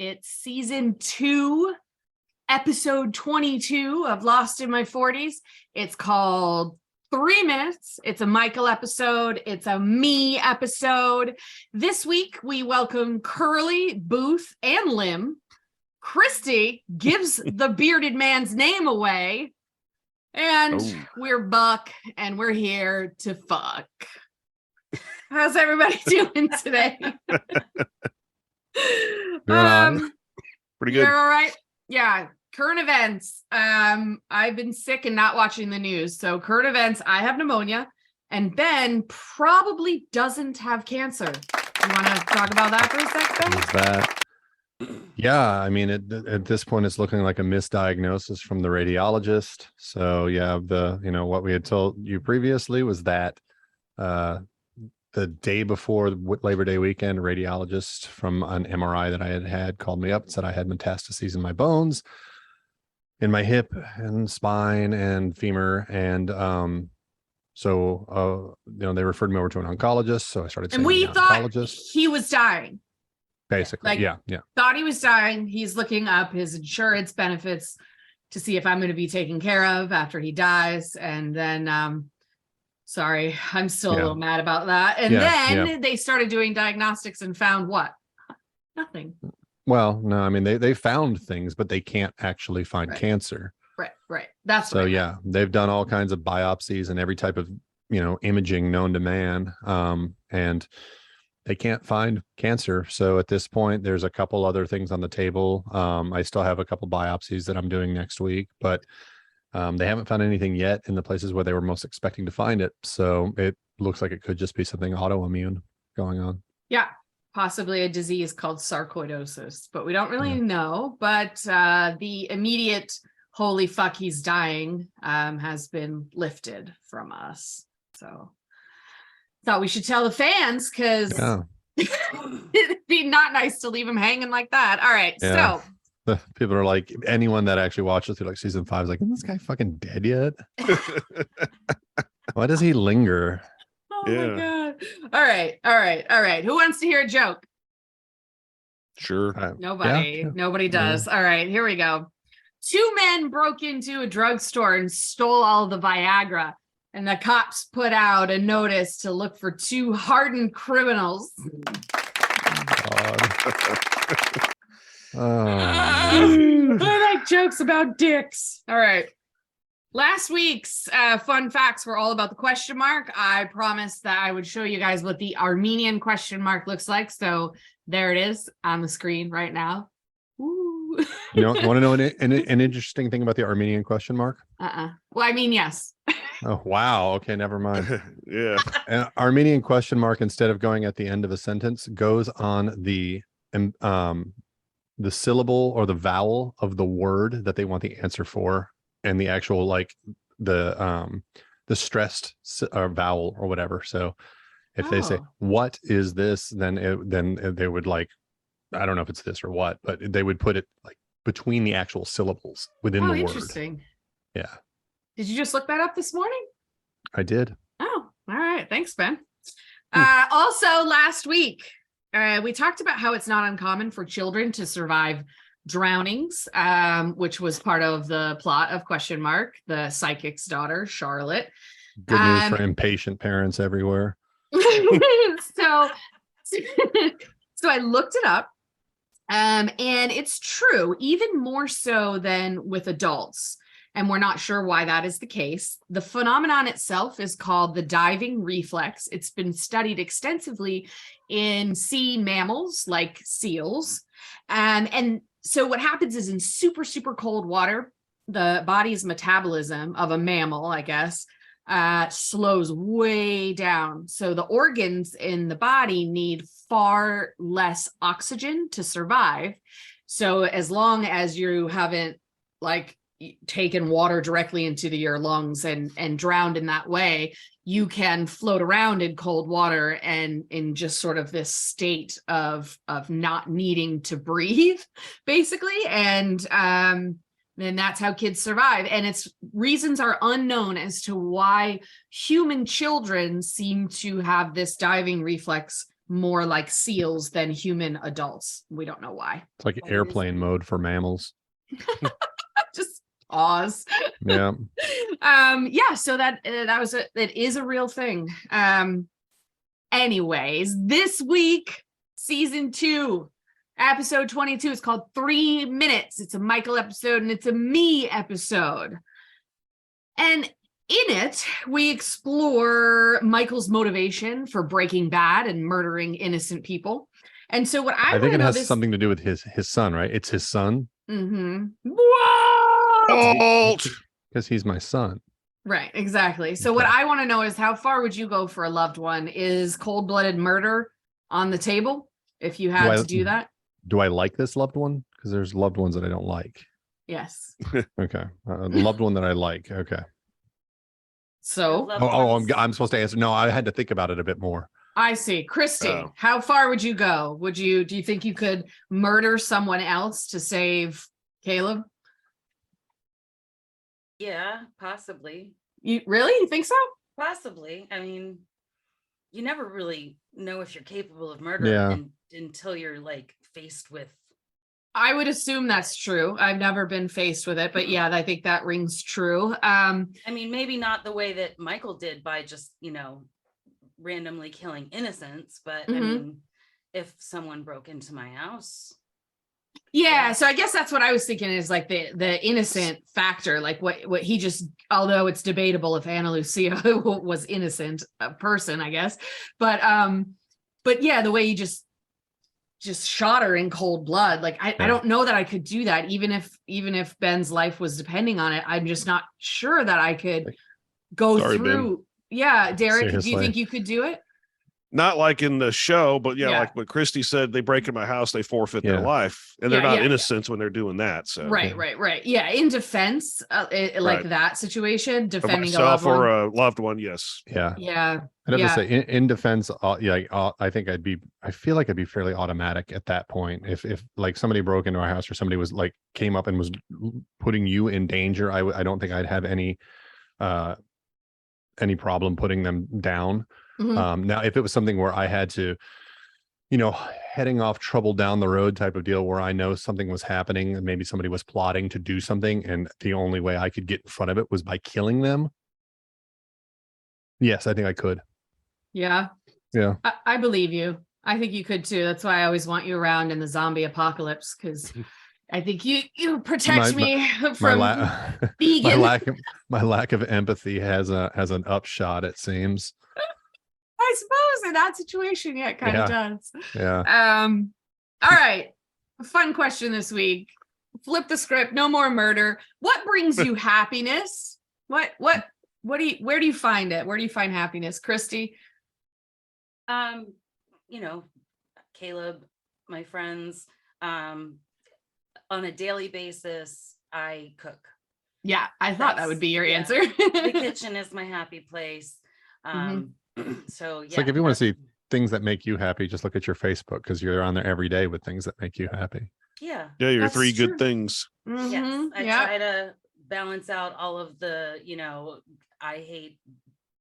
It's season 2, episode 22 of Lost in My 40s. It's called 3 Minutes. It's a Michael episode. It's a me episode. This week, we welcome Curly, Booth, and Lim. Christy gives the bearded man's name away. And we're Buck, and we're here to fuck. How's everybody doing today? Pretty good. You're all right? Yeah. Current events. I've been sick and not watching the news. So current events, I have pneumonia, and Ben probably doesn't have cancer. You want to talk about that for a second? What's that? Yeah, I mean, at this point, it's looking like a misdiagnosis from the radiologist. So yeah, what we had told you previously was that the day before Labor Day weekend, a radiologist from an MRI that I had called me up and said I had metastases in my bones, in my hip and spine and femur. And they referred me over to an oncologist. So I started seeing and we an thought oncologist. he was dying. Basically, yeah. Thought he was dying. He's looking up his insurance benefits to see if I'm going to be taken care of after he dies. And then, sorry, I'm still a little mad about that. And then they started doing diagnostics and found what? Nothing. Well, no, I mean, they found things, but they can't actually find cancer. Right. That's so, yeah, they've done all kinds of biopsies and every type of, imaging known to man. And they can't find cancer. So at this point, there's a couple other things on the table. I still have a couple biopsies that I'm doing next week, but they haven't found anything yet in the places where they were most expecting to find it. So it looks like it could just be something autoimmune going on. Yeah, possibly a disease called sarcoidosis, but we don't really know. But the immediate holy fuck, he's dying has been lifted from us. So thought we should tell the fans because it'd be not nice to leave him hanging like that. All right, so people are like, anyone that actually watches through like season 5 is like, isn't this guy fucking dead yet? Why does he linger? Oh my god! All right. Who wants to hear a joke? Sure. Nobody does. All right, here we go. 2 men broke into a drugstore and stole all the Viagra. And the cops put out a notice to look for 2 hardened criminals. I like jokes about dicks. All right. Last week's fun facts were all about the question mark. I promised that I would show you guys what the Armenian question mark looks like. So there it is on the screen right now. Ooh. Want to know an interesting thing about the Armenian question mark? Well, I mean, yes. Oh, wow. Okay, never mind. Yeah. An Armenian question mark, instead of going at the end of a sentence, goes on the syllable or the vowel of the word that they want the answer for, and the actual the stressed vowel or whatever. So if they say, "What is this?" then they would I don't know if it's this or what, but they would put it between the actual syllables within the word. Interesting. Yeah. Did you just look that up this morning? I did. Oh, all right. Thanks, Ben. Also, last week, we talked about how it's not uncommon for children to survive drownings, which was part of the plot of Question Mark, the psychic's daughter, Charlotte. Good news for impatient parents everywhere. So I looked it up, and it's true, even more so than with adults. And we're not sure why that is the case. The phenomenon itself is called the diving reflex. It's been studied extensively in sea mammals like seals. And so what happens is in super, super cold water, the body's metabolism of a mammal, I guess, slows way down. So the organs in the body need far less oxygen to survive. So as long as you haven't taken water directly into your lungs and drowned in that way, you can float around in cold water and in just sort of this state of not needing to breathe, basically. And then that's how kids survive. And its reasons are unknown as to why human children seem to have this diving reflex more like seals than human adults. We don't know why. It's like airplane mode for mammals. Just pause. Yeah. Yeah, so that it is a real thing. Anyways, this week, season 2, episode 22 is called 3 Minutes. It's a Michael episode and it's a me episode. And in it, we explore Michael's motivation for Breaking Bad and murdering innocent people. And so what I think it has this... something to do with his son, right? It's his son. Mm-hmm. What? Because he's my son. Right, exactly. So what I want to know is, how far would you go for a loved one? Is cold-blooded murder on the table if you had to do that? Do I like this loved one? Because there's loved ones that I don't like. Yes. Okay. Loved one that I like. Okay. So I'm supposed to answer. No, I had to think about it a bit more. I see. Christy, how far would you go? Do you think you could murder someone else to save Caleb? Yeah, possibly. You think so? Possibly. I mean, you never really know if you're capable of murder until you're like faced with. I would assume that's true. I've never been faced with it, but yeah, I think that rings true. I mean, maybe not the way that Michael did by just, randomly killing innocents, but I mean, if someone broke into my house. Yeah, so I guess that's what I was thinking, is like the innocent factor, like what he just, although it's debatable if Ana Lucia was innocent person, I guess, but yeah, the way he just shot her in cold blood, like I don't know that I could do that, even if Ben's life was depending on it. I'm just not sure that I could go through. Ben. Yeah, Derek, Seriously. Do you think you could do it? Not like in the show, but like what Christy said, they break in my house, they forfeit their life, and they're not innocent when they're doing that. So right. Yeah, in defense, that situation, defending myself or a loved one, yes. Yeah. I'd have to say, in defense, I think I feel like I'd be fairly automatic at that point. If like somebody broke into our house or somebody was like came up and was putting you in danger, I don't think I'd have any problem putting them down. Now, if it was something where I had to, heading off trouble down the road type of deal, where I know something was happening and maybe somebody was plotting to do something, and the only way I could get in front of it was by killing them. Yes, I think I could. Yeah. I believe you. I think you could too. That's why I always want you around in the zombie apocalypse, because I think you protect me from vegan. My lack of empathy has an upshot, it seems. I suppose in that situation, it kind of does. Yeah. All right. A fun question this week. Flip the script. No more murder. What brings you happiness? Where do you find it? Where do you find happiness, Christy? Caleb, my friends. On a daily basis, I cook. Yeah, I thought that would be your answer. The kitchen is my happy place. So it's like, if you want to see things that make you happy, just look at your Facebook, because you're on there every day with things that make you happy. Yeah, your three good things. Yes, I try to balance out all of the I hate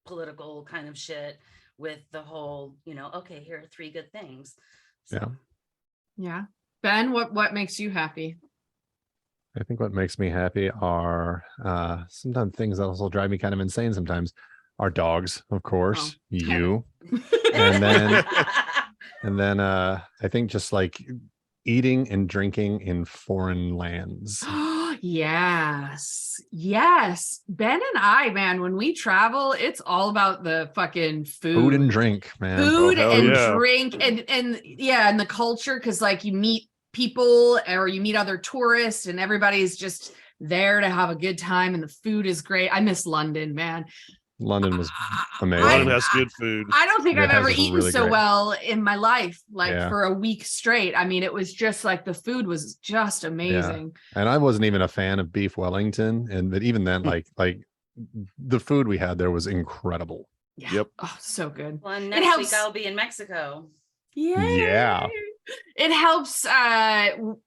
political kind of shit with the whole okay, here are 3 good things. So. Yeah. Ben, what makes you happy? I think what makes me happy are sometimes things that also drive me kind of insane sometimes. Our dogs, of course, you, and then I think just like eating and drinking in foreign lands. Yes. Ben and I, man, when we travel, it's all about the fucking food and drink, man. Drink and the culture, because like you meet people or you meet other tourists and everybody's just there to have a good time, and the food is great. I miss London, man. London was amazing. London has good food. I don't think I've ever eaten really so great. Well in my life, for a week straight. I mean, it was just like the food was just amazing. Yeah. And I wasn't even a fan of beef Wellington, but even then, like the food we had there was incredible. Yeah. Yep. Oh, so good. Well, next week I'll be in Mexico. Yeah. It helps to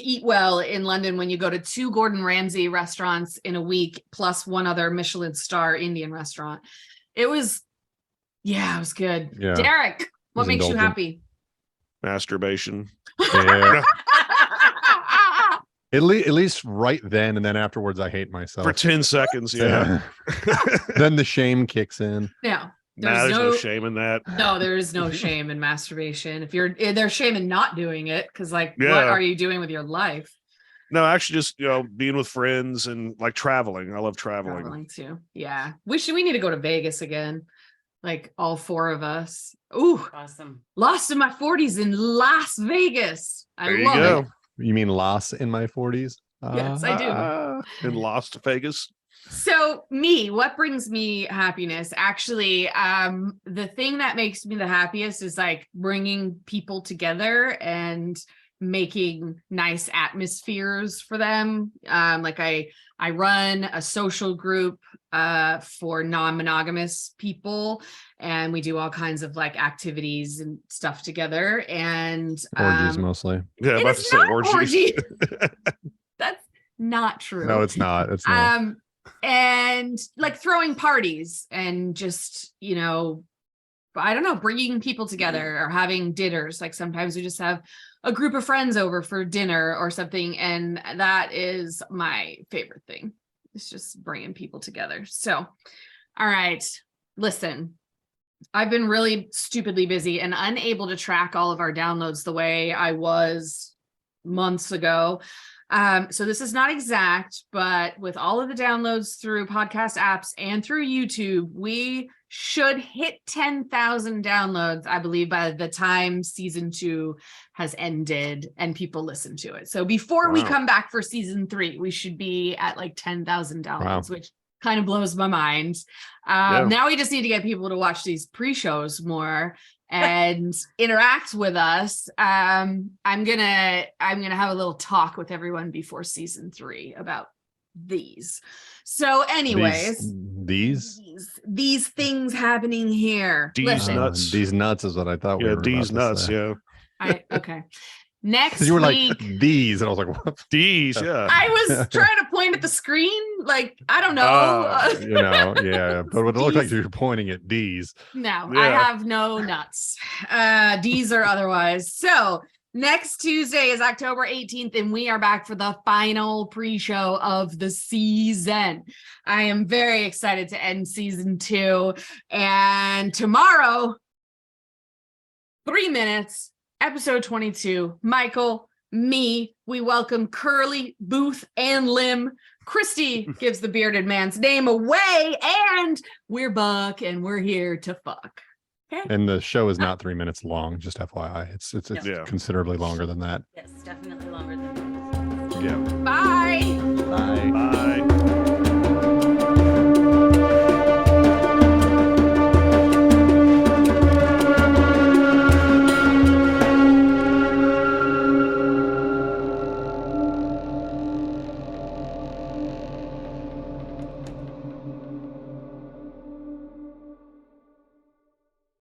eat well in London when you go to 2 Gordon Ramsay restaurants in a week, plus 1 other Michelin star Indian restaurant. It was good. Yeah. Derek, What makes you indulgent. happy? Masturbation. Yeah. At least right then, and then afterwards, I hate myself For 10 seconds. Yeah. Then the shame kicks in. No, There's no shame in that. No, there is no shame in masturbation. If there's shame in not doing it, because what Yeah. are you doing with your life? No, actually, just being with friends and like traveling. I love traveling. Traveling too. Yeah, we need to go to Vegas again, like all four of us. Ooh, Awesome. lost in my 40s in Las Vegas. I There you love go. it. You mean lost in my 40s? Yes, I do. In Las Vegas. So what brings me happiness? Actually, the thing that makes me the happiest is like bringing people together and making nice atmospheres for them. Like I run a social group for non-monogamous people, and we do all kinds of like activities and stuff together, and Orgies mostly. Yeah, it about to is say not orgies. orgy. That's not true. No, it's not. It's not. And like throwing parties and just, I don't know, bringing people together or having dinners. Like sometimes we just have a group of friends over for dinner or something. And that is my favorite thing. It's just bringing people together. So, all right, listen, I've been really stupidly busy and unable to track all of our downloads the way I was months ago. So this is not exact, but with all of the downloads through podcast apps and through YouTube, we should hit 10,000 downloads, I believe, by the time season 2 has ended and people listen to it. So before we come back for season 3, we should be at like 10,000 downloads, which kind of blows my mind. Now we just need to get people to watch these pre-shows more and interact with us. I'm gonna have a little talk with everyone before season 3 about these. So anyways, these things happening here. These nuts. These nuts is what I thought. Yeah, these nuts. Yeah. Okay. Next you were week, like these, and I was like, what? These, yeah. I was trying to point at the screen, like I don't know. Yeah, but it looked like you were pointing at D's. No, I have no nuts. D's or otherwise. So next Tuesday is October 18th, and we are back for the final pre-show of the season. I am very excited to end season 2. And tomorrow, 3 minutes, episode 22, Michael, me, we welcome Curly, Booth, and Lim. Christy gives the bearded man's name away, and we're Buck, and we're here to fuck. Okay. And the show is not 3 minutes long, just FYI. It's considerably longer than that. Yes, definitely longer than that. Yeah. Bye. Bye. Bye.